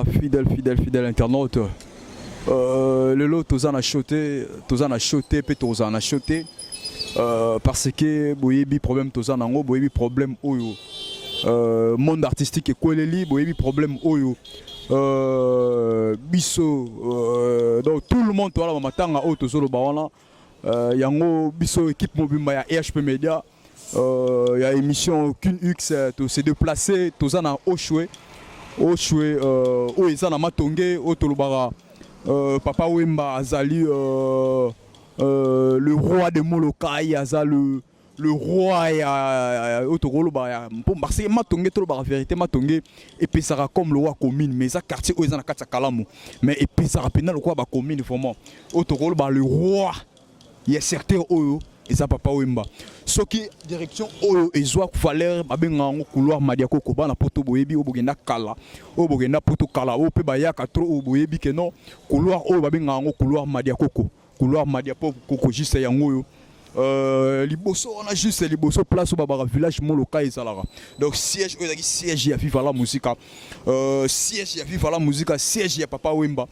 Fidèle internaute. Le lot, tous en a choté, puis tous en a choté. Parce que boyebi problème tous en ango, boyebi problème oyo. Monde artistique et koleli, boyebi problème oyo. Biso, donc tout le monde toi là matanga auto solo bawana. Yango biso équipe mobimba ya EHP Media. Il y a émission qu'une X, s'est déplacé, tous en a Oshwe. Oshwe, ils en a matongé, Otolobara. Papa Wemba Azali, le roi de Molokai, Azali, le roi Otogoloba. Parce que matongé, la vérité, matongé, et puis ça comme le roi commune, mais ça quartier où ils en a quatre Kalamu. Mais et puis ça rappelle le roi commune, vraiment. Otogoloba, le roi, il y a certains Oyo. Et ça papa Wemba. Ce qui direction Oyo et Zoa Faler, Babenga couloir Madiako Koba na poto boyebi o bogenda kala. O bogenda poto kala o pe bayaka trop o boyebi que non couloir o babenga couloir Madiako ko. Couloir Madiako ko juste yango yo. Liboso on a juste liboso place au babara village moloka ezalara. Donc siège o siège ya viva la musique. Siège ya viva la musique, siège ya papa Wemba.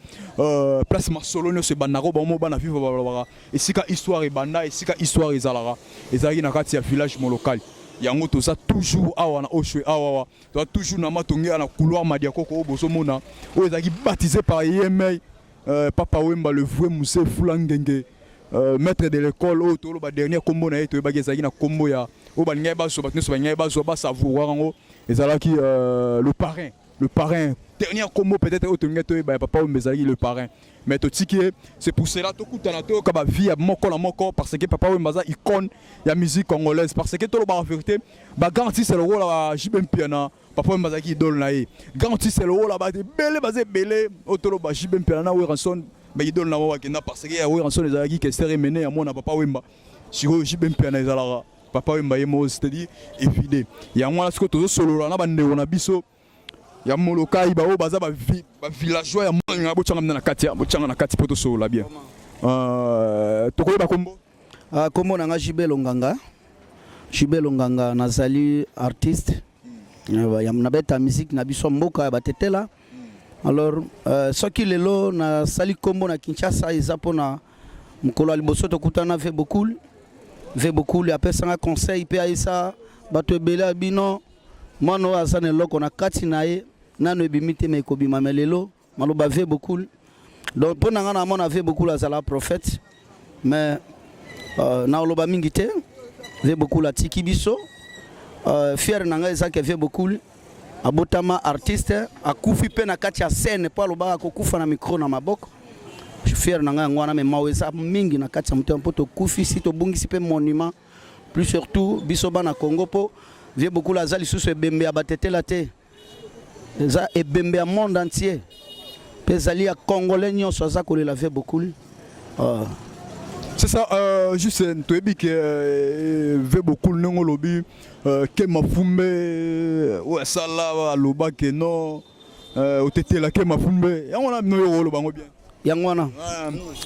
Place Marsolonio se banaro ba mo bana viva babara. Et sika histoire e banda et sika histoire ezalara. Ezaki na kati ya village moloka. Yango to ça toujours awa na oshwe awa. To toujours na matongi na couloir Madiako ko boso mona. O ezaki baptisé par Yemei papa Wemba le vrai Moussé Fulangenge. Maître de l'école au tolo ba dernier combo na eto bageza na combo ya o ba ngeba so ba tneso ba ngeba so ba savoir ngo ezalaki le parrain dernier combo peut-être au tengeto ba papa o mezali le parrain mais to tiki c'est pour cela to kutana to ka ba vie ya moko la moko parce que papa o maza icône ya musique congolaise parce que tolo ba vérité ba garantie c'est le rôle la Jibem Piana papa o maza ki idole na e garantie c'est le rôle la ba belé basé belé au tolo ba Jibem Piana na Ranson. Mais il donne la voix parce qu'il y a un son des aguis qui s'est mené à mon papa Wemba. Si j'ai bien pu analyser la papa Wemba est mort, c'est-à-dire évidé. Il y a moi ce que tu as solo là, on a biso. Il y a mon local, il y a baza villageois, il y a bochanga na katia, bochanga na kati poto solo là bien. Tu connais pas combo? Combo nanga Jibe Longanga nazali artiste. Ya mnabeta musique na biso mboka ba tetela. Alors, ce qui est là, na sali kombo na Kinshasa, ils apona mukolo liboso to kutana fait beaucoup, et après ça un conseil pe aisa bato bela bino mano azane loko na kati nae nano ebimite me ko bima melelo maloba fait beaucoup. Donc pour nanga na mona fait beaucoup azala prophète, mais na loba mingite fait beaucoup la tiki biso, fier nanga ezake fait beaucoup. Abotama artiste akufi pe na kati ya scène pa loba kokufa na micro na maboko je fier nanga ngwana me maweza mingi na kati ya mto mpoto kufi si to bungisi pe monument plus surtout biso na Congo po vie beaucoup la zali sous ebembe abatetela te za ebembe ya monde entier pe zali ya congolais nyonso za ko la vie beaucoup. C'est ça, juste un truc qui veut beaucoup de lobby, que ma fumbe, ouais, ça là, loba que non, au tété là, que ma fumbe, et on a mis le bango bien. Yangwana.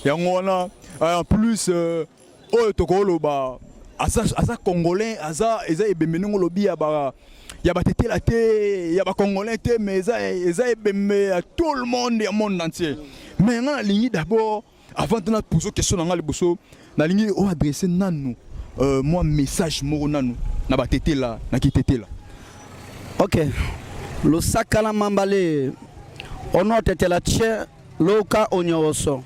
Yangwana, en plus, oh, toko loba, asa congolais, asa ebemene lobby ya ba. Il y a ba tété là, il y a ba congolais, mais esa ebembe à tout le monde, le monde entier. Mais on a ligné d'abord. Avant de notre poser question dans le bosso, na ligne au adresser nanou moi message moro nanou na ba tété là na ki tété là. OK. Le sakala mambale ono tété la tche loka onyoso.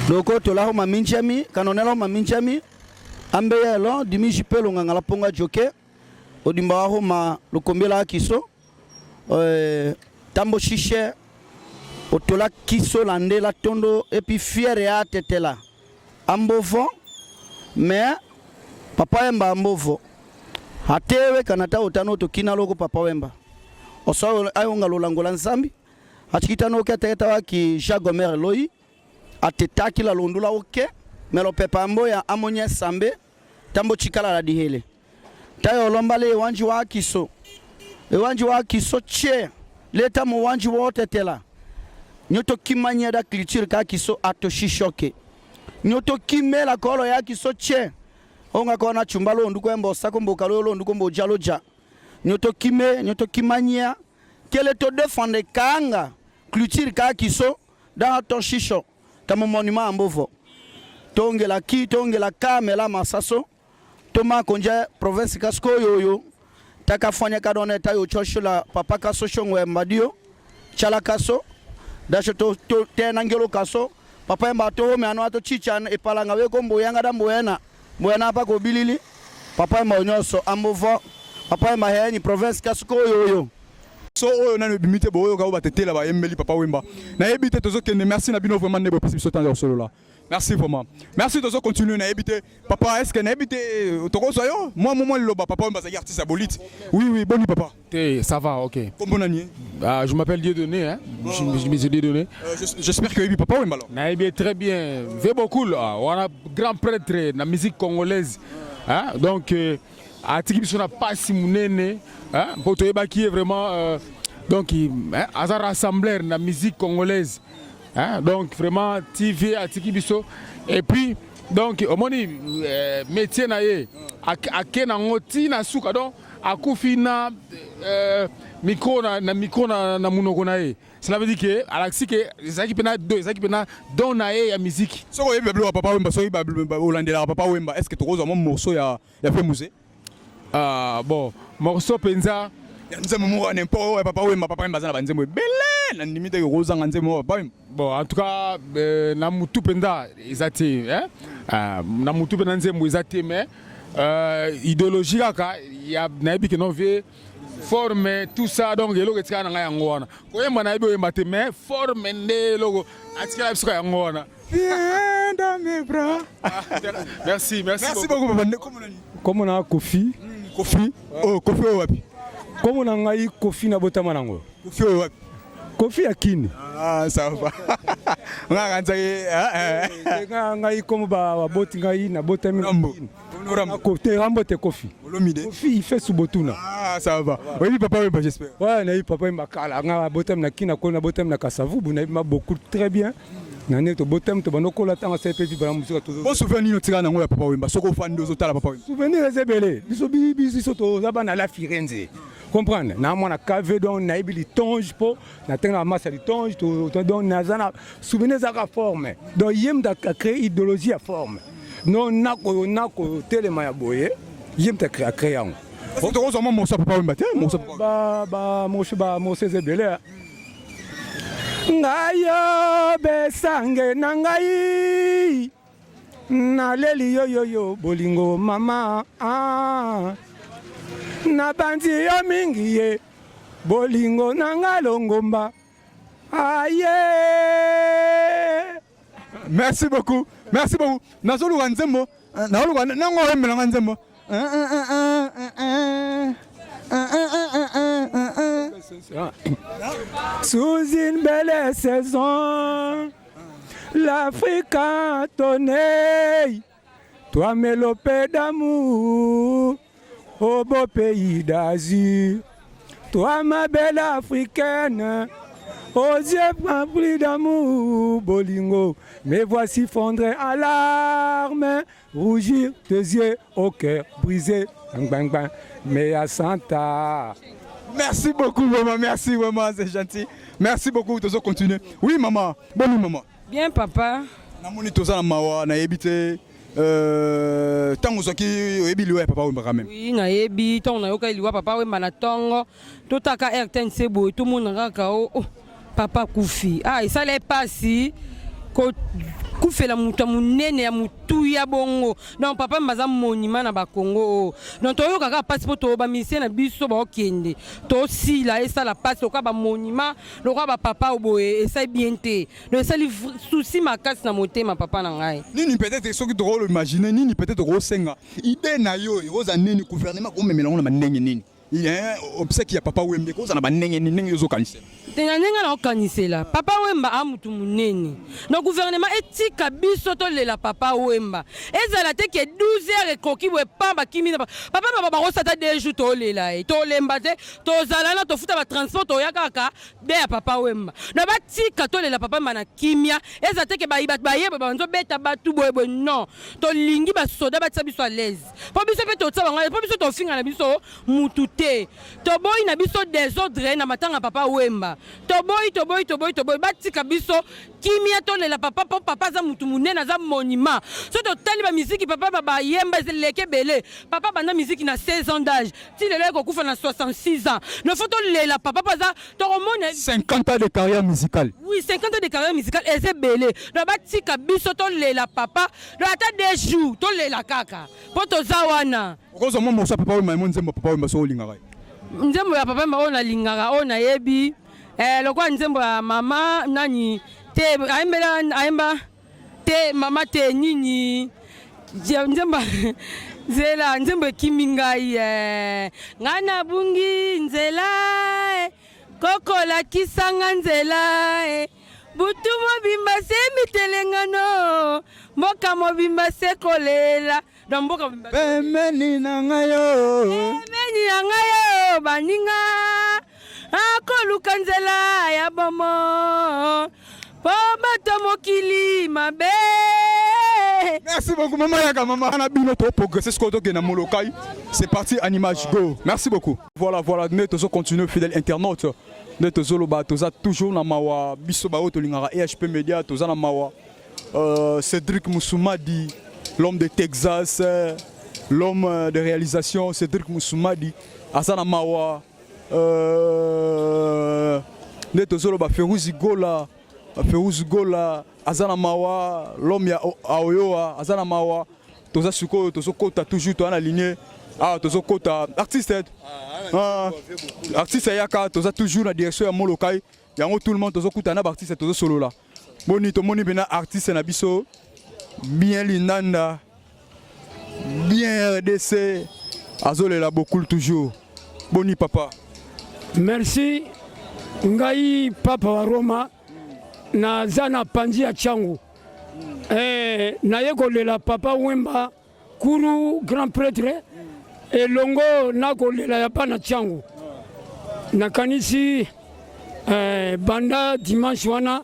Loko to la ma minjami kanonela ma minjami ambe yelo dimi jipelo ngala ponga joke odimba ho ma lokombela kiso tambo chiche otola kiso lande la tondo et puis fier ya tetela ambovo mais papa Wemba ambovo hatewe kanata otano to kina loko papa Wemba oso ayonga lolangola nzambi achikitano keteta waki Jagomer Loi atetaki la londula oke melo pepa mboya amonya sambe tambo chikala la dihele tayo lombale wanji wa kiso che leta mo wanji wa tetela nyoto kimanya da culture ka kiso atoshishoke nyoto kimela kolo ya kiso che onga kona chumbalo nduko embo sako mbokalo lo nduko mbo jaloja nyoto kimanya quel est ton défendre kanga clôture ka kiso dans ton chicho ta monument en bovo tongela ki tongela kamela masaso toma konja province kasko yoyo takafanya kadone tayo choshula papa kaso shongwe madio chala kaso dasho to tena ngelo kaso papa mba to me anwa to chichan e palanga we ko mboyanga da mboyena pa ko bilili papa mba nyoso ambovo papa mba heni province kasko yoyo so oyo nanu bimite boyo ka batete la ba yembeli papa wemba na ebite tozo kende merci na bino vraiment nebo possible sautant solo là merci vraiment merci tozo continuer na ebite papa est-ce que na ebite toko soyo moi le loba papa wemba c'est artiste abolite oui bon papa ça va ok comment nani je m'appelle Dieudonné hein je me suis Dieudonné j'espère que oui papa wemba alors na ebite très bien fait beaucoup là on a grand prêtre na musique congolaise hein donc atiki biso na pasi munene hein poto yeba qui est vraiment donc un rassembleur de la musique congolaise hein donc vraiment TV atiki biso et puis donc au moni métier na ye akena ngoti na suka donc akufi na micro na munoko na ye cela veut dire que alaxi que ezaki pena don na ye ya musique soko yebi bablo papa wemba so yebi olandela papa wemba est-ce que tokozwa mo morceau ya fait musée bon morceau penza nzembo mo n'importe papa wemba papa wemba za na banzembo belé na limite ko kozanga nzembo papa wemba bon en tout cas na mutu penda ezati hein na mutu penda nzembo ezati mais idéologie kaka ya na yebi que non vie forme tout ça donc eloko etika na ngai yango wana koyemba na yebi oyemba te mais forme nde eloko atika biso yango wana viens dans mes bras merci beaucoup papa comme on a Kofi oh Kofi wapi comme on a ngai Kofi na botama nango Kofi wapi Kofi akini ça va nga kanza ngai comme ba boti ngai na botami Rambo côté Rambo te Kofi Kofi il fait subotuna ça va oui papa wemba j'espère ouais na papa wemba kala nga botami na kina ko na botami na Kasavu na ma beaucoup très bien nane to botami to banoko la tanga c'est puis ba musique to bon souvenir tika nango ya papa wemba soko fandi ozotala papa wemba souvenir ezebele biso soto za bana la Firenze comprendre na mwana kave donc na ibili tonge po na tenga massa di tonge to donc na zana souvenir za ka forme donc yem da créer idéologie à forme non nako telema ya boye yem ta créer yango bon to kozwa mo morceau papa wemba te morceau ba morceau ezebele ngayo besange na ngai naleli yo bolingo mama na bandi yo mingi ye bolingo na nga longomba aye. Merci beaucoup nazoluka nzembo naoluka nango oyembelanga nzembo sous une belle saison l'Afrique a tonné toi mélopée d'amour au beau pays d'Azur toi ma belle africaine aux yeux remplis d'amour bolingo me voici fondre à larmes rougir tes yeux au cœur brisé bang bang mais à Santa. Merci beaucoup maman, merci vraiment, c'est gentil. Merci beaucoup, tu vas continuer. Oui maman, bonne maman. Bien papa. Namoni toza na mawa na yebite tango soki oyebi liwa papa wemba quand même. Oui, na yebi tango na yoka liwa papa wemba na tongo totaka RTNC boy tout monde ngaka oh papa kufi. Ah, ça les passi ko kufela mutu munene ya mutu ya bongo donc papa mbaza monument na ba Congo donc toyo kaka passeport to ba mission na biso ba okende to sila esa la passe ko ba monument lo ba papa oboye esa bien te donc ça li souci makasi na motema papa na ngai nini peut-être soki to ko imaginer nini peut-être ko senga idée na yo yoza nini gouvernement ko memela ngona manenge nini il y a obsèque ya papa wembe ko za na banenge nini yozo kanisa tenga na okanisela papa wemba amutu munene no gouvernement etika biso to lela papa wemba ezala te ke 12 heures ekoki we pamba kimina papa baba ko sata 2 jours to lela to lemba te to zala na to futa ba transport to yakaka be ya papa wemba na batika to lela papa mana kimia ezala te ke ba ibat ba yeba ba nzo beta batu boye non to lingi ba soda ba tsabiso à l'aise po biso pe to tsaba ngai po biso to finga na biso mutu te toboyi na biso désordre na matanga papa Wemba toboyi batika biso kimia tolela papa po papa za mutu munene za monument so totali ba musique papa ba yemba zeleke bele papa banda musique na 16 ans d'âge ti lelo kokufa na 66 ans no faut tolela papa za tokomona 50 ans de carrière musicale. Oui, 50 ans de carrière musicale et c'est belé no batika biso tolela papa no ata des jours tolela kaka po toza wana Okozo mo mosa papa Wemba mo nzembo papa Wemba so lingaka. Nzembo ya papa Wemba ona lingaka ona yebi lokwa nzembo ya mama nani te aimba te mama te nini nzemba zela nzembo kimingai ngana bungi nzela kokola kisanga nzela butu mobimba se mitelengano mboka mobimba se kolela don mboka mobimba Pemeni na ngayo baninga akoluka nzela ya bomo po bato mokili mabe. Merci beaucoup maman Yaka maman on a bien notre progresser ce qu'on doit na Molokai. C'est parti en image go. Merci beaucoup. Voilà nous toujours continuer fidèle internaute. Nous toujours ba toza toujours na mawa biso ba to lingara EHP Media toza na mawa Cédric Moussoumadi, l'homme de Texas, l'homme de réalisation Cédric Moussoumadi azana mawa nous toujours ba Ferouzi Gola azana mawa l'homme ya aoyoa azana mawa toza suko tozo kota toujours to na lignée tozo kota artiste artiste yaka toza toujours na direction ya Molokai yango tout le monde tozo kota na artiste tozo solo la boni to moni bena artiste na biso bien linanda bien RDC azolela beaucoup toujours boni papa. Merci ngai papa wa Roma na zana panzi ya changu na yekolela papa Wemba kuru grand prêtre elongo na kolela ya pana changu na kanisi banda dimanche wana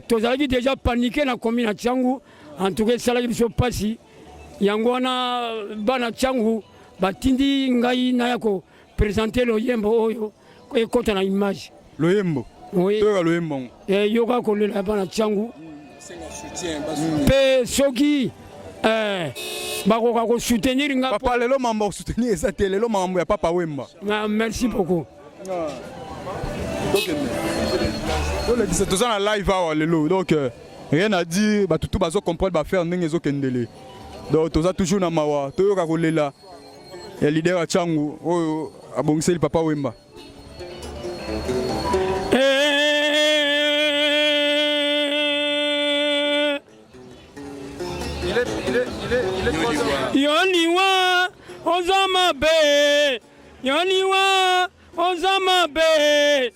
tozalaki déjà paniqué na commune changu en tout cas salaki biso pasi yango wana bana changu batindi ngai na yako présenter lo yembo oyo ekota na image lo yembo. Oui. Yoga kolela bana changu pe soki bakoka ko soutenir nga papa lelo mambo soutenir ça lelo mambo ya papa Wemba. Merci beaucoup. Donc c'est tout ça na live lelo donc rien à dire ba tout bazo comprendre ba faire ndenge zo kendele donc toza toujours na mawa toyoka kolela ya leader ya changu oyo abongiseli papa Wemba. Yoniwa ozama be Yoniwa ozama be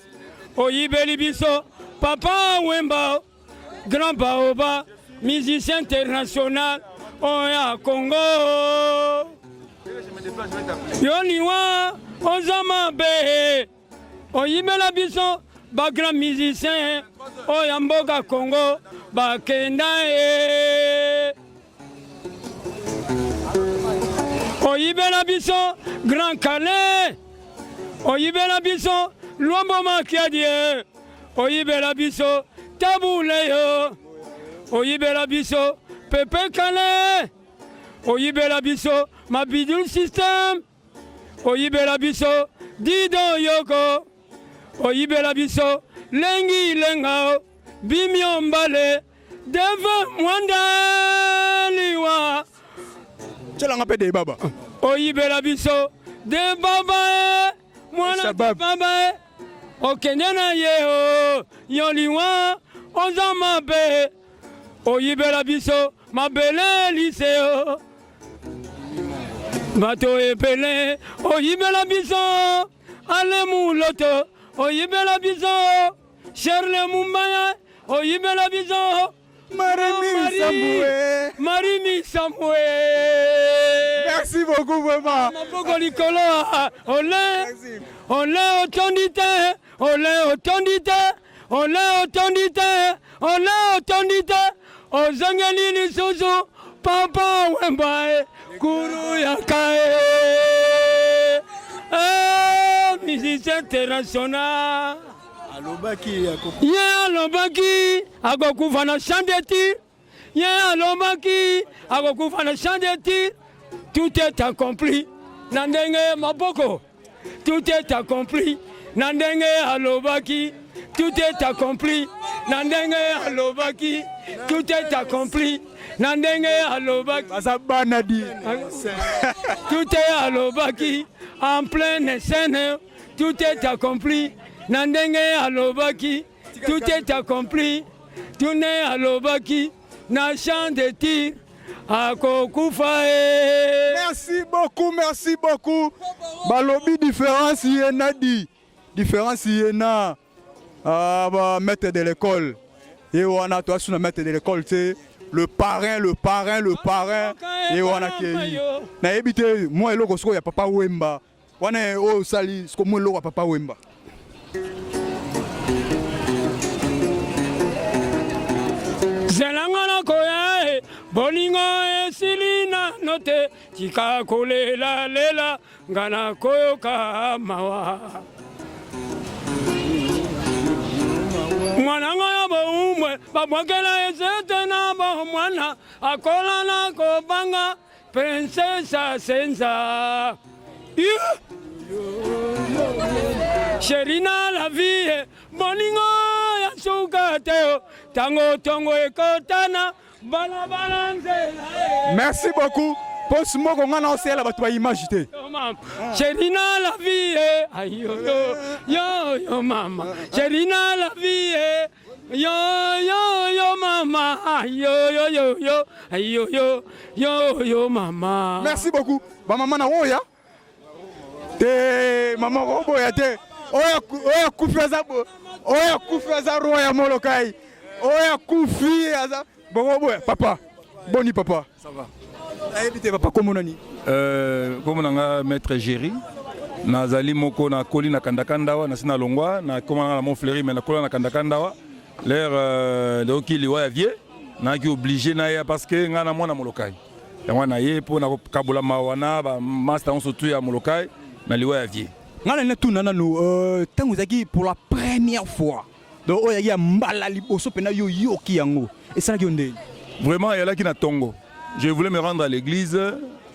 oyibeli biso papa Wemba grand baoba musicien international oya Congo Yoniwa ozama be oyibela biso ba grand musicien oya mboka Congo bakenda oyibela biso grand Calais oyibela biso Luambo Makiadie oyibela biso Tabuleyo oyibela biso Pepe Calais oyibela biso Mabidul System oyibela biso Dido Yoko oyibela biso Lengi Lenga Bimio Mbale Deva Mwandaliwa Chelanga pe de baba. Oyibela biso de baba mwana baba okendena yeo yoliwa ozama be oyibela biso mabele liseo bato epele oyibela biso ale muloto oyibela biso Sherle Mumbaya oyibela biso Marimi Samoué. Merci beaucoup vraiment. Maboko likolo olé otondité ozangeli lisusu papa Wemba kuru yakae artiste international. Alobaki Ye alobaki akokufa na champ de tir. Ye alobaki akokufa na champ de tir. Tout est accompli. Nandenge maboko. Tout est accompli. Nandenge alobaki. Tout est accompli. Nandenge alobaki. Tout est accompli. Nandenge alobaki. Bazabanadi. Tout est alobaki. En pleine scène. Tout est accompli. Nandenge alobaki. Tout est accompli. Tout n'est alobaki. Na champ de tir. Akokufa e. Merci beaucoup, merci beaucoup. Balobi différence yenadi. Différence yena. Maître de l'école. Et on a toi sur le maître de l'école, c'est le parrain. Et on a qui. Na ebité moi eloko soko ya papa Wemba. Wana o sali soko moi eloko papa Wemba. Zelangana koya bolingo esilina note chika kolela lela ngana koyoka mawa mwana ngoya boumwe babwakela ezete na bomwana akola na kobanga princesa senza Sherina la vie bolingo ya sukateo tango tongo ekotana bala balanzela. Merci beaucoup. Pour ce mot qu'on a lancé là, tu vas imaginer. Sherina la vie ayo yo mama. Sherina la vie yo mama yo mama. Merci beaucoup. Ba maman na oya. Te maman robo ya te. Oya kufeza oya kufeza roya molokai. Oya kufi aza. Bon papa. Boni papa. Ça va. Ayebite papa comment nani? Comme nanga maître Géry. Nazali moko na koli na kandakandawa na sina longwa na comment na Montfleury mais na kola na kandakandawa. L'air de qui liwa vie na qui obligé na ya parce que nga na mwana molokai. Ya mwana ye po na kabula mawana ba master on surtout ya molokai na liwa vie. Nga na tout nana no tangu zaki pour la première fois. Donc oya ya mbala liboso pena yo ki yango. Et ça qui onde. Vraiment il y a là qui na tongo. Je voulais me rendre à l'église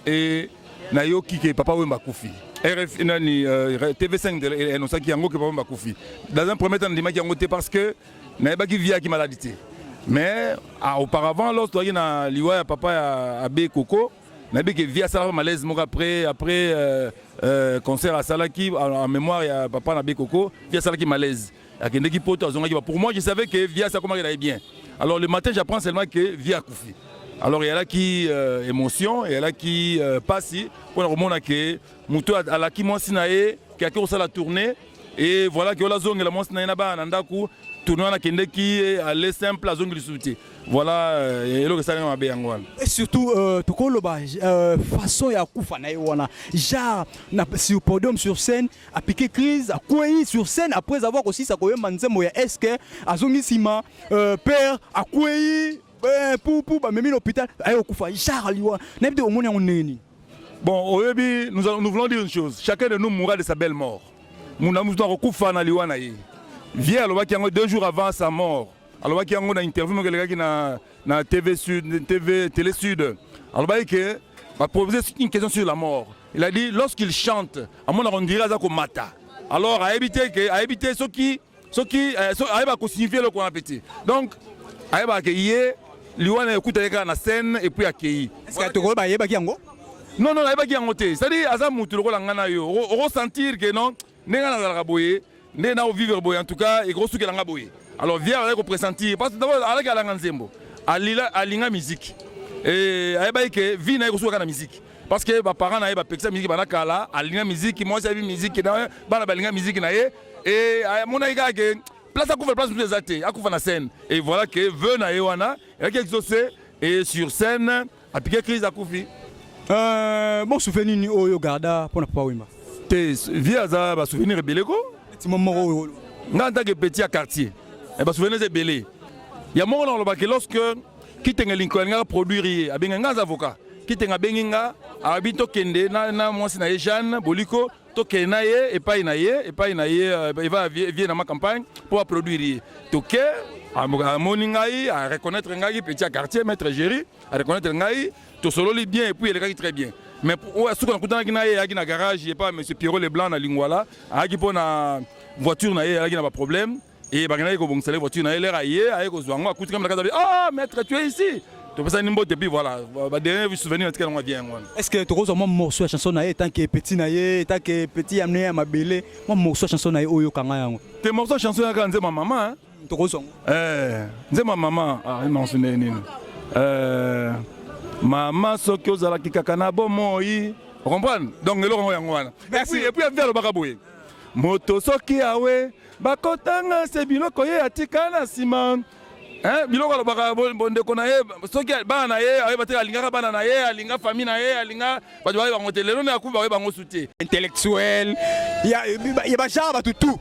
et na yo ki ke papa Wemba kufi. RF nani TV5 de no saki yango ke papa Wemba kufi. Dans un premier temps ndima ki yango te parce que na ba ki via ki maladie. Mais auparavant lorsque tu na liwa ya papa ya Abbé Coco, na be ke via ça malaise mo après concert à Salaki en mémoire ya papa na Abbé Coco, via Salaki malaise. Pour moi je savais que via ça comment il allait bien. Alors le matin j'apprends seulement que via kufi. Alors il y a là qui émotion, il y a là qui passe pour remonter que muto à la qui moi sinae qui a commencé la tournée et voilà que la zone la moi sinae na ba nandaku tournoi na kende qui aller simple la zone du soutien. Voilà et le ça na ba yango. Et surtout tokoloba façon ya kufa na wana genre na sur podium sur scène a piqué crise a coué sur scène après avoir aussi ça koyemba nzembo ya eske azongi sima père a coué pour même l'hôpital ayo kufa genre liwa n'ebde omoni oneni. Bon oyebi nous voulons dire une chose, chacun de nous mourra de sa belle mort. Muna muzo kufa na liwa na ye. Viens alors qui 2 jours avant sa mort. Alors qui a une interview na TV Sud, Télé Sud. Alors que va poser une question sur la mort. Il a dit lorsqu'il chante, à mon on dirait ça comme mata. Alors à éviter ce qui va signifier le qu'on a petit. Donc à accueillir Liwan écoute na scène et puis accueillir. Est-ce que tu vois yeba kiango? Non non, yeba kiango te. C'est-à-dire aza mutu ko ngana yo, ressentir que non, nenga na boye, nenga na vivre boye en tout cas et gros suki langa boye. Alors viens avec pressentir parce que d'abord avec la nganzembo. Alinga musique. Et yeba que vi na ko suka na musique. Parce que ba parents na yeba peksa musique bana kala, alinga musique, moi j'ai vu musique na bana balinga musique na ye et mon aiga que place à couvrir place pour les athées, à couvrir la scène. Et voilà que veut na Ewana, et qui exaucé et sur scène à piquer crise à Koufi. Bon souvenir ni Oyo Garda pour ne pas Wemba. T'es via ça va souvenir belego. Petit moment Nga tant que petit à quartier. Et bah souvenir c'est belé. Il y a mon dans le bac lorsque qui tenga Lincoln nga produire a benga avocat. Qui tenga benga habito kende na moi c'est na Jeanne Boliko toke na ye epai na ye il va vivre dans ma campagne pour produire toke amoni ngai a reconnaître ngai petit quartier maître Géry a reconnaître ngai to solo li bien et puis il est très bien mais ce qu'on a na ye na garage il pas monsieur Pierrot Leblanc na Lingwala a qui pona voiture na ye a pas problème et ba na ko bon la voiture na ye a ye a ko zwango akuti comme la ah maître tu es ici tu peux ça nimbo depuis voilà ba dernier souvenir en tout cas on vient est-ce que tu roses mon morceau de chanson na ye tant que petit na ye tant que petit amené à ma belle mon morceau de chanson na ye oyo kanga yango tes morceaux de chanson ya nze ma maman tu roses nze ma maman ah non ce n'est nini maman soki ozalaki kaka na bomoi comprendre donc eloko yango wana merci et puis vers le bakaboye moto soki awe bakotanga se biloko ye atika na sima biloko alobaka ndeko na ye soki bana na ye ayeba te alingaka bana na ye alinga famille na ye alinga bato baye bango te lelo na yakuba baye bango soutien intellectuel ya bajara bato tout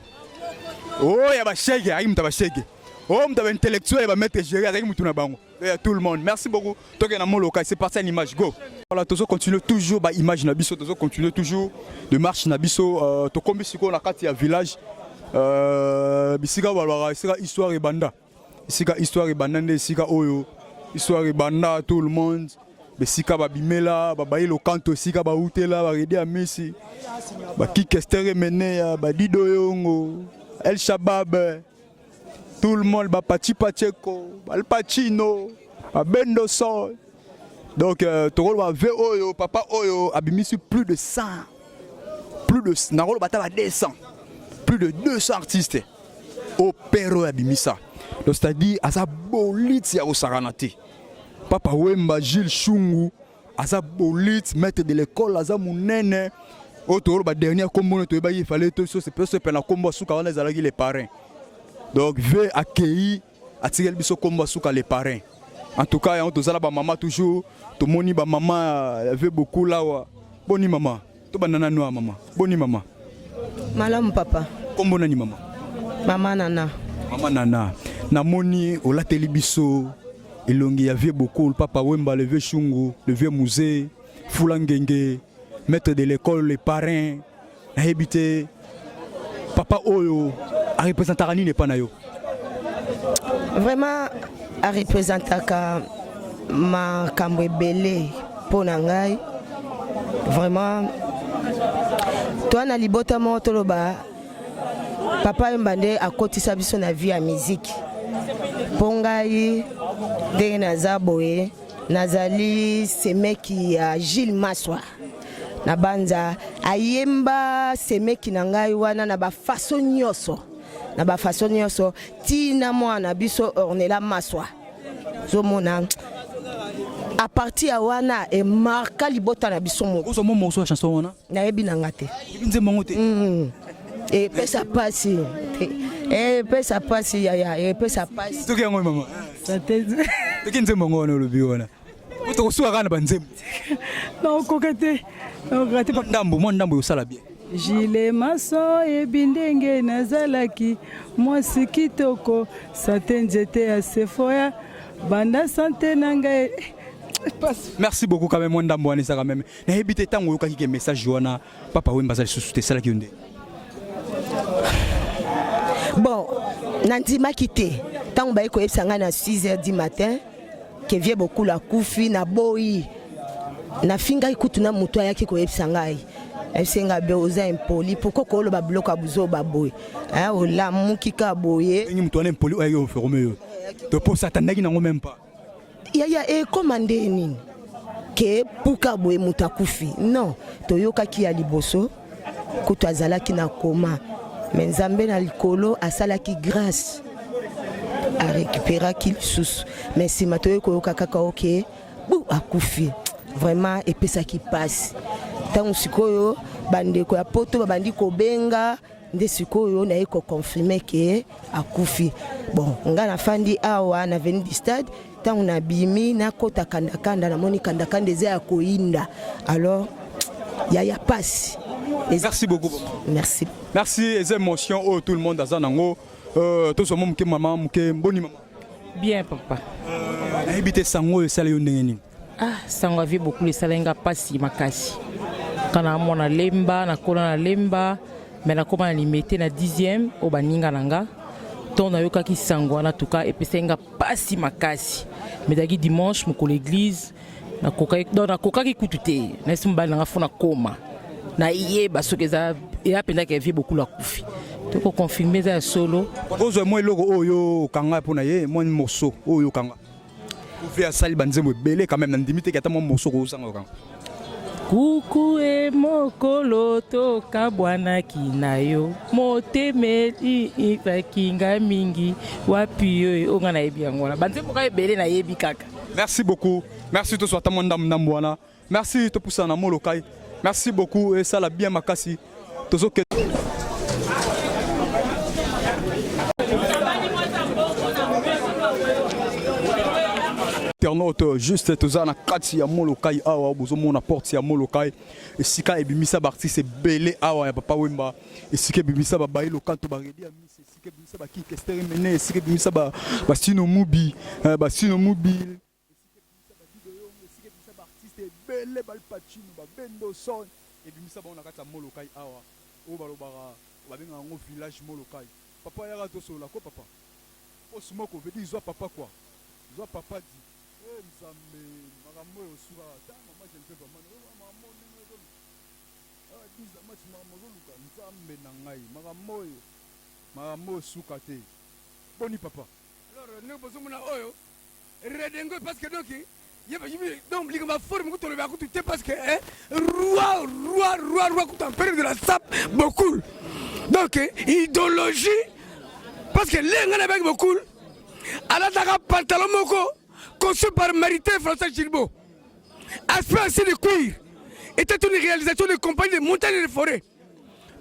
oh ya bashege ayi muta bashege oh muta intellectuel ba mettre gérer avec mutu na bango tout le monde merci beaucoup toke na moloka c'est parti en image go voilà tozo continue toujours ba image na biso tozo continue toujours de marche na biso to kombi siko na kati ya village bisika balwaka isika histoire ebanda isika histoire ebanda nde isika oyo histoire ebanda tout le monde besika babimela babayi lokanto isika bautela baredi ya misi bakikestere mene ya badido yongo El Shabab tout le monde Pachi Pacheco Al Pacino Bendo Sol donc tokolo ba ve oyo papa oyo abimisi plus de 100 plus de nakolo bataba 200 plus de 200 artistes au pero abimisa donc c'est-à-dire asa bolit ya osaranate papa Wemba Gilles Chungu asa bolit maître de l'école asa munene au tokolo ba dernier kombono to ba il fallait to so c'est peu pena kombo suka wana ezalaki les parrains donc veut accueillir attirer biso kombo suka les parrains en tout cas on tozala ba maman toujours to moni ba maman veut beaucoup là boni maman to banana noa maman boni maman Malam papa kombo nani maman Maman Nana na moni o la biso elongi ya vieux beaucoup le papa Wemba le vieux Chungu le vieux musée Fulangenge maître de l'école les parrains na habité papa oyo a représenter nini pas na yo vraiment a représenter ka ma kambwebele pona ngai vraiment toi na libota mo toloba papa mbande akotisa biso na vie ya musique pongai ndenge naza boye nazali semeki ya Gilles Maswa na banza ayemba semeki na ngai wana na ba façon nyonso tina mwana biso Ornella Maswa zomona à partir ya wana e marka libota na biso mo ozo mo morceau ya chanson wana na yebi na ngate ibinze mongo te et pesa pasi et pesa pasi ya et pesa pasi toki yango mama toki nze mongo wana lobi wana to suka kana banzembe non kokete ndambo yosala bien Gilles Maso ebindenge nazalaki mwasi kitoko sante nzete ya Sephora banda sante nanga merci beaucoup quand même ndambo wana ça quand même na ebite tango yokaki ke message wana papa Wemba za susute sala ki onde bon nandima kité tango ba ko ebsanga na 6h du matin que vie beaucoup la kufi na boyi na finga ikutuna muto yaki ko ebsanga esenga be oza impoli pourquoi ko lo ba bloka buzo ba boy o la mukika boye ngi muto na impoli ayo ferme yo to pour ça tandaki nango même pas ya e commandé nini ke puka boye mutakufi non toyoka ki ya liboso kutu azalaki na koma mais nzambe na likolo asalaki grâce a récupérer qu'il sous mais si matoyo koyoka kaka ok bu akufi vraiment et ça qui passe tant sikoyo bandeko ya poto bandi kobenga nde sikoyo na eko confirmer que akufi bon nga na fandi awa na veni du stade tant na bimi na kota kanda na moni kanda eza ya koinda alors ya passe. Merci beaucoup. Merci les émotions oh tout le monde dans nango tout ce monde que maman que boni maman bien papa habité sango sala yo ndenge nini sango vie beaucoup les salenga pasi makasi kana mona lemba na kola na lemba mais na koma na limité na 10e o baninga nanga ton na yoka ki sango na tuka epesenga pasi makasi mais daki dimanche moko l'église na koka donc na koka ki kutute na simbali na fona koma na yeba sokeza et apenda ke vie beaucoup la kufi to ko confirmer ça solo ozo moi logo oyo kanga pona ye moi morceau oyo kanga kufi asali banzembo belé quand même na ndimité kata moi morceau ko sanga kanga kuku e mokolo toka bwana kinayo motemeli ipakinga mingi wapi yo onga na yebi yango banzembo ka ebele na yebi kaka. Merci beaucoup, merci to swata mwanda mnamwana, merci to poussa na molokai, merci beaucoup et ça la bien makasi tozo ke internaute juste toza na kati ya molokai awa bozo mona porte ya molokai esika ebimisa ba artiste belé awa ya Papa Wemba esika ebimisa ba bailo kanto ba redi amisi esika ebimisa ba kike stermene esika ebimisa ba sino mubi esika ebimisa ba video esika ebimisa ba artiste belé bal pachino ba bendo son ebimisa ba na kati ya molokai awa o balobara ba benga ngo village molokai papa yaka to sola ko papa osumoko vedi zwa papa quoi zwa papa di nzambe makambo oyo osuka ntango mache mpe bamani makambo ndenge ezoluka diza mache makambo ozoluka nzambe na ngai makambo oyo osuka te boni papa alors ndenge bozomona oyo redengo parce que donc likambo forme kutoloba kutu te parce que roi kutu empire de la sap beaucoup donc idéologie parce que lenga na baki beaucoup alataka pantalon moko conçu par Marité François Gilbo. Aspect assez de cuir était une réalisation de compagnie de montagnes et de forêts.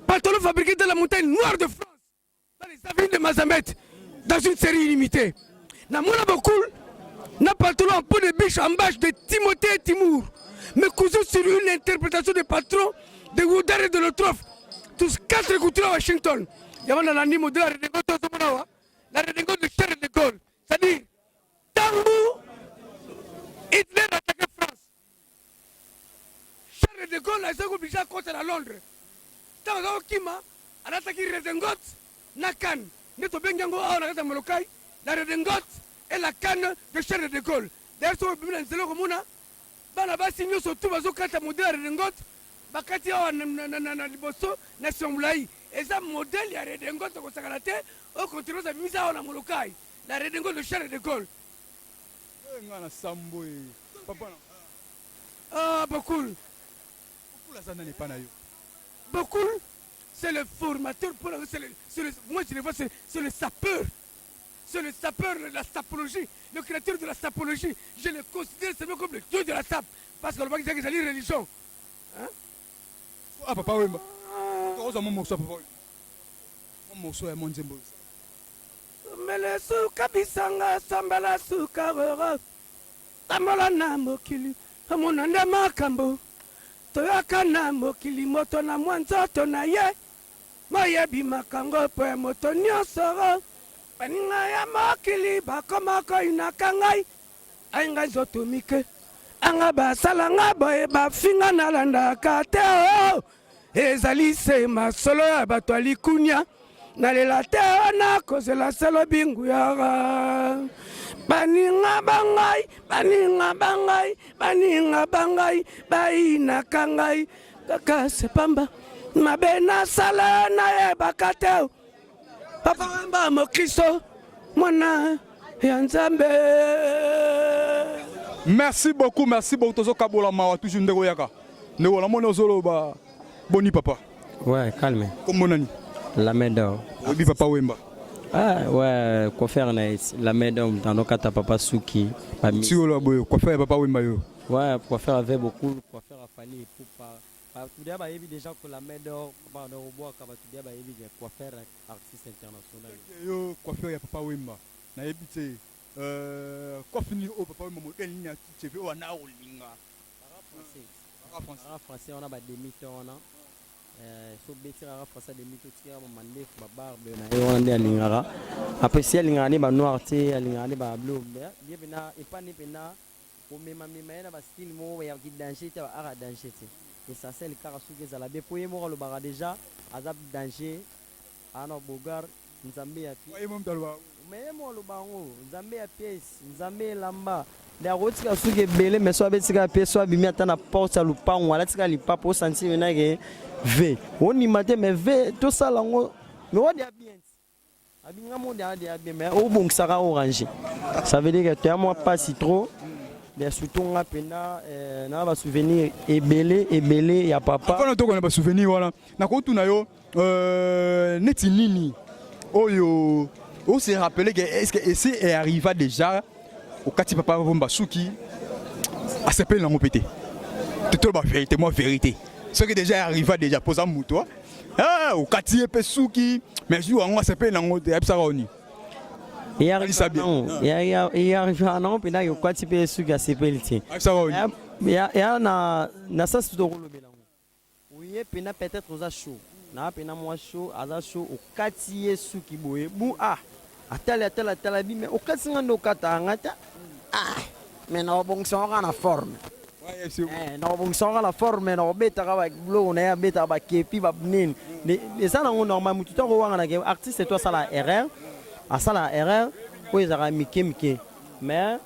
Pantalon fabriqué dans la montagne noire de France, dans les avenirs de Mazamet, dans une série illimitée. Na mona beaucoup, na pantalon en peau de biche en bâche de Timothée Timour, mais cousu sur une interprétation des patrons de Woodard et de Lotrof. Tous 4 coutures à Washington. Il y a un anime de la redingote de Charles de Gaulle. C'est-à-dire, Tango, Hitler a attaqué France. Charles de Gaulle a été obligé à contre à Londres. Tango Kima a attaqué Redingote, Nakan. Neto Bengango a attaqué Molokai, la Redingote et la canne de Charles de Gaulle. D'ailleurs, si on a zélo comme on a signé surtout à Zokata modèle Redingote, Bakati a un liboso, Nation Moulaï. Et ça, modèle, il y a Redingote au Sakalate, au continent de Misa en Molokai, la Redingote de Charles de Gaulle. Ah, beaucoup. Beaucoup, c'est le formateur. Moi, je le vois, c'est le sapeur. C'est le sapeur de la sapologie, le créateur de la sapologie. Je le considère seulement comme le dieu de la sape. Parce que le bagage, c'est la religion. Hein? Ah, papa, oui. Mon morceau, papa. Mon morceau est mon djembo. Mele suka bisanga sambala suka roro tamola na mokili amona nde makambo toyaka na mokili moto na mwanzoto na ye moyebi makango po ya moto nyonso baninga ya mokili bakomako inaka ngai ainga nzoto mike anga basalanga boye bafinga nalandaka te ezali se masolo ya bato ya likunya nalela te na kozela selo bingu yara baninga bangai bainaka ngai kaka sepamba mabe nasala nayebaka te Papa Wemba mokristo mwana ya nzambe. Merci beaucoup tozo kabola mawa toujours ndeko yaka ndeko la mona ozoloba boni papa. Ouais, calme. Comment nani? La main d'or. Oui, Papa Wemba. Ah ouais, quoi faire la main d'or dans nos cas papa Souki. Si on a quoi faire Papa Wemba yo. Ouais, quoi faire avec beaucoup, quoi faire à Fanny pour pas. Tout d'abord il y a des gens que la main d'or, pas de robot, quand tout d'abord il y a quoi faire artiste international. Yo quoi faire Papa Wemba. Na ebité quoi finir au Papa Wemba quelle ligne tu veux on a au linga. En français on a des demi-temps on a so beti rara français des mythes tira mon mandé ba barbe na yo on alingara après si alingani ba noir te alingani ba bleu bien bena et pas ni bena o mema mema na ba style mo ya ki danger te ara danger te essentiel kaka soki ezala be po ye moko alobaka déjà aza danger ana bogar nzambe ya pi me ye moko alobaka yango nzambe ya piese nzambe elamba nde akotika soki ebele me so abetika pie so abimi ata na porte ya lupango alatika lipapa osanti menake ve ondima te me ve tosala yango me wadia bien abinga mo dia bien mais obongisaka orange ça veut dire que tu as moi pas si trop mais surtout nga pena na ba souvenir ebele ya papa avant to ko na ba souvenir wana na ko tuna yo neti nini oyo on se rappeler que est-ce que est arriva déjà au kati papa bomba suki à s'appeler na mopété tout la vérité moi vérité ce qui déjà arriva déjà posa muto ah au kati epé suki mais jour on s'appelle na ngote absara oni il arrive non pena yo kwati pe suki a sepeliti ya na sens to kolobela oui pena peut-être oza chaud na pena moi chaud aza chaud au kati suki boye bu atala bi mais au kati ngando kata ngata mais na obongso na forme na obongso la forme na obeta ka ba blow na ya beta ba kepi ba nini ça na normal mutu to wanga na artiste toi ça la erreur à ça la erreur pour ils a mike mais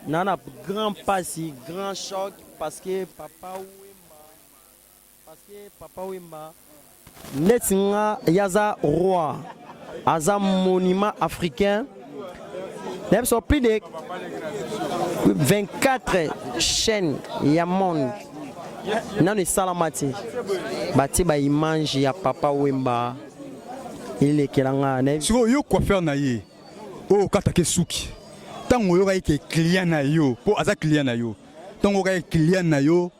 nana grand passé grand choc parce que papa Wemba netinga yaza roi aza monument africain il y a plus de 24 chaînes ya monde nani salamati bati ba image ya papa Wemba il est kelanga ne siko yo coiffeur na ye o katake suki tango yo ka client na yo po aza client na yo tango ka client na yo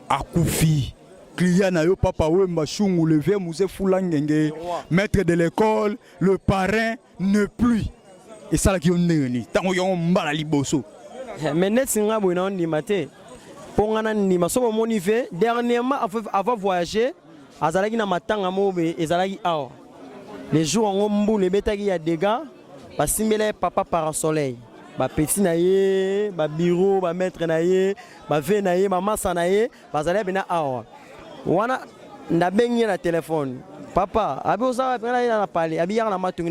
akufi client na yo papa Wemba chungu le vieux musée Fulangenge maître de l'école le parrain ne plus et ça la ki on ndeni tango yo mbala liboso mais net singa bo na ndima te pongana ndima so mo nive dernièrement avant voyager azalaki na matanga mobe ezalaki awa les jours en ombu le betaki ya dégâts basimbela papa parasoleil ba petit na ye ba bureau ba maître na ye ba ve na ye ba masa na ye bazala bina awa wana ndabengi na téléphone papa abi oza pena na pale abi ya na matungi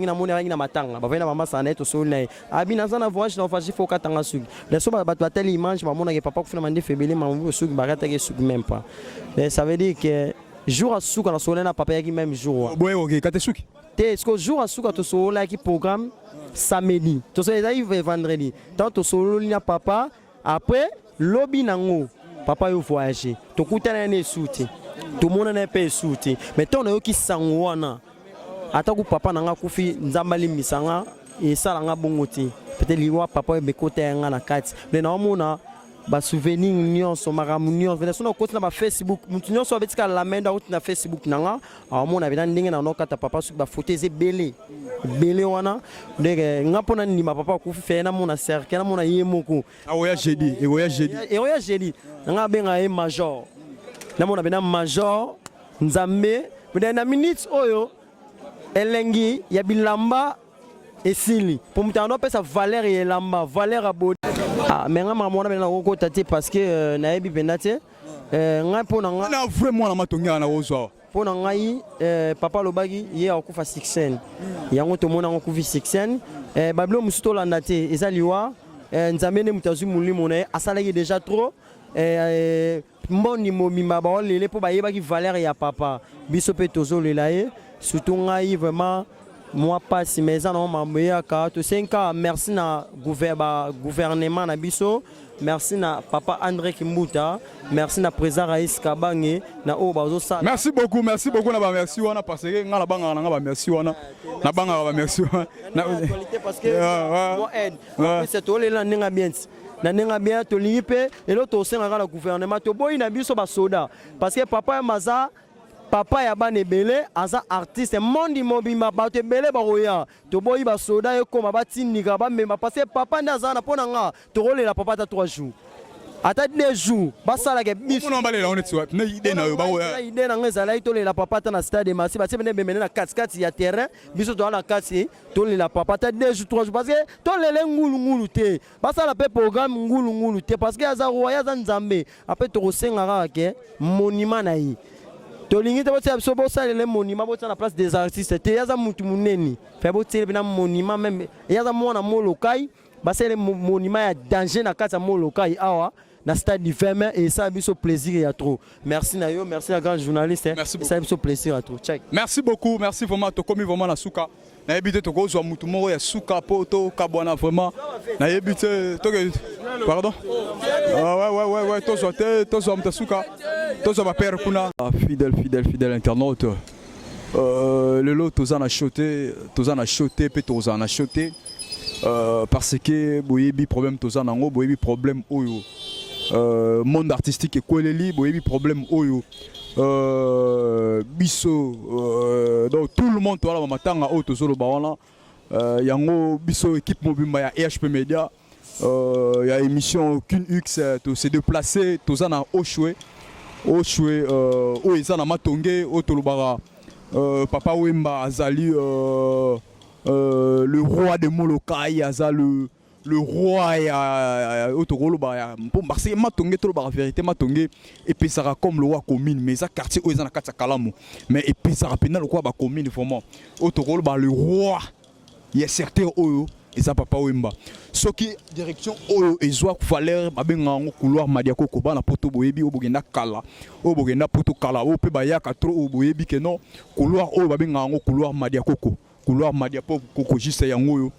na moni na matanga ba vena mama sana to sol na abi na sana voyage na faji foka tanga sugi les so ba bateli image ba mona ke papa kufuna mande febele ma sugi barata ke sugi même pas mais ça veut dire que jour à suka na solena papa yaki même jour boye OK kate suki te est-ce que jour à suka to sola ki programme samedi to so ezali vendredi tant to solo na papa après lobby nango papa yo voyager to kutana ne suti tout le monde n'est pas souti mais ton yo ki sangwana ataku papa nanga kufi nzambali misanga et ça nga bongoti peut-être liwa papa be côté nga na kati mais na mona ba souvenir nyonso maramunion venez sona côté na ba Facebook mutu nyonso abetika la main dans na Facebook nanga a mona bina ndenge na nokata papa su ba photo belé wana ndenge ngapona ni ma papa kufi fe na mona cercle na mona yemoko awoya jeudi nga benga e major na mona bena major nzambe bena na minutes oyo elengi ya bilamba esili pour mutano pesa valeur ya lamba valeur abodi mais nga mona bena ko tati parce que na yebi benate nga pona nga na vraiment na matonga na ozo pona ngai papa lobagi ye akufa 6 yango to mona akufi 6 bablo musuto landa te ezaliwa nzambe ne mutazu mulimo na asalaki déjà trop mboni momima ba lele po ba yeba ki valeur ya papa biso pe tozo lelaye surtout ngai vraiment moi pas si mais ça non ma ka to 5 ans merci na gouvernement na biso merci na papa André Kimbuta merci na président Raïs Kabange na o bazo sa merci beaucoup na ba merci wana parce que ngala banga na ba merci wana na banga ba merci wana na qualité parce que moi aide c'est to lela ninga bien na nenga bien to lipe et l'autre au sein la gouvernement to boy na biso ba soda parce que papa maza papa ya bane belé aza artiste monde mobima ba te belé ba roya to boy ba soda e koma ba tinika ba mema parce que papa ndaza na pona nga to rolela papa ta 3 jours ata 2 jours basalaka biso on balé là on est soit na idée na yo ba ya idée na ngeza to le la papa ta na stade de Massi ba se bene na 4 ya terrain biso to na 4 to le la papa ta 2 jours 3 jours parce que to le ngulu te basala pe programme ngulu te parce que aza roya za nzambe après to senga ke monument na yi to lingi te botia biso bosala le monument botia na place des artistes te yaza mutu muneni fa botia bina monument même yaza mwana molokai basala monument ya danger na kata molokai awa na stade du Ferme et ça a mis au plaisir et à trop. Merci Nayo, merci à grand journaliste. Merci beaucoup. Ça a mis au plaisir à trop. Check. Merci beaucoup, merci vraiment. Tu commis vraiment la souka. Na habité to go zo mutu moro ya souka poto kabwana vraiment. Na habité to pardon. Ouais, to zo mta souka. To zo ba père kuna. Fidèle internaute. Le lot to zana choté, pe to zana choté. Parce que boyebi problème to zana ngo boyebi problème oyo. Monde artistique et koleli boyebi problème oyo biso donc tout le monde to la matanga o to solo bawana yango biso équipe mobimba ya EHP Media ya émission Kun X to se déplacer to zana Oshwe o ezana matonge o to lobara papa Wemba azali le roi de Molokai azali le roi ya otogolo ba parce que matonge to ba vérité matonge et puis ça comme le roi commune mais ça quartier o ezana kata kalamu mais et puis ça rapena le roi ba commune vraiment otogolo ba le roi ya certain oyo et ça papa Wemba ce qui direction oyo ezwa valeur babenga ngo couloir Madiako ko bana poto boyebi o bogenda kala o bogenda poto kala o pe ba yaka trop o boyebi que non couloir oyo babenga ngo couloir Madiako couloir Madiako ko juste yango yo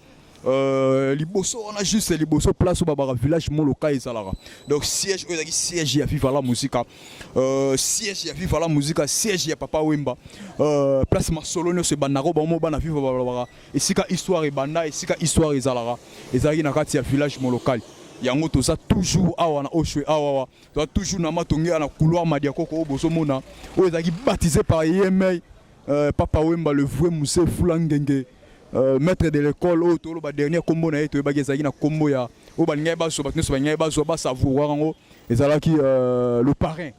liboso on a juste liboso place au babara village moloka ezalaka donc siège ozaki siège ya Viva la musique siège ya Viva la musique siège ya papa Wemba place Masolonio se banaro ba mo bana Viva babara esika histoire ebanda esika histoire ezalaka ezalaki na kati ya village moloka yango toza toujours awa na Oshwe awa toza toujours na matongi na couloir Madiako ko boso mona o ezalaki baptisé par Yemei papa Wemba le vrai Mousse Fulangenge maître de l'école au tolo ba dernier combo na eto bagezaki na combo ya o ba ngai ba so ba tneso ba ngai ba so ba savoir ngo ezalaki le parrain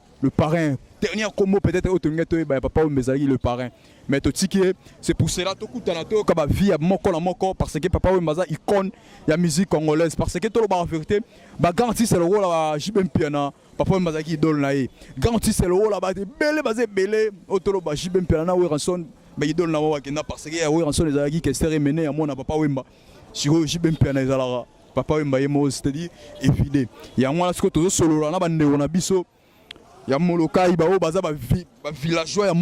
dernier combo peut-être au tengeto ba papa o mezali le parrain mais to tiki c'est pour cela to kutana to ka ba vie moko na moko parce que papa o mbaza icône ya musique congolaise parce que tolo ba en vérité ba garantie c'est le rôle la Jibem Piana papa mbaza ki idole na e garantie c'est le rôle la ba belé bazé belé au tolo ba Jibem Piana we ranson ba idole na wa kena parce que ya we ranson les aki que c'est mené à mon papa Wemba si Jibem Piana ezala papa Wemba yemo c'est-à-dire évidé ya moi ce que to solo na ba ndeko na biso ya molokai ba o baza ba villageois ya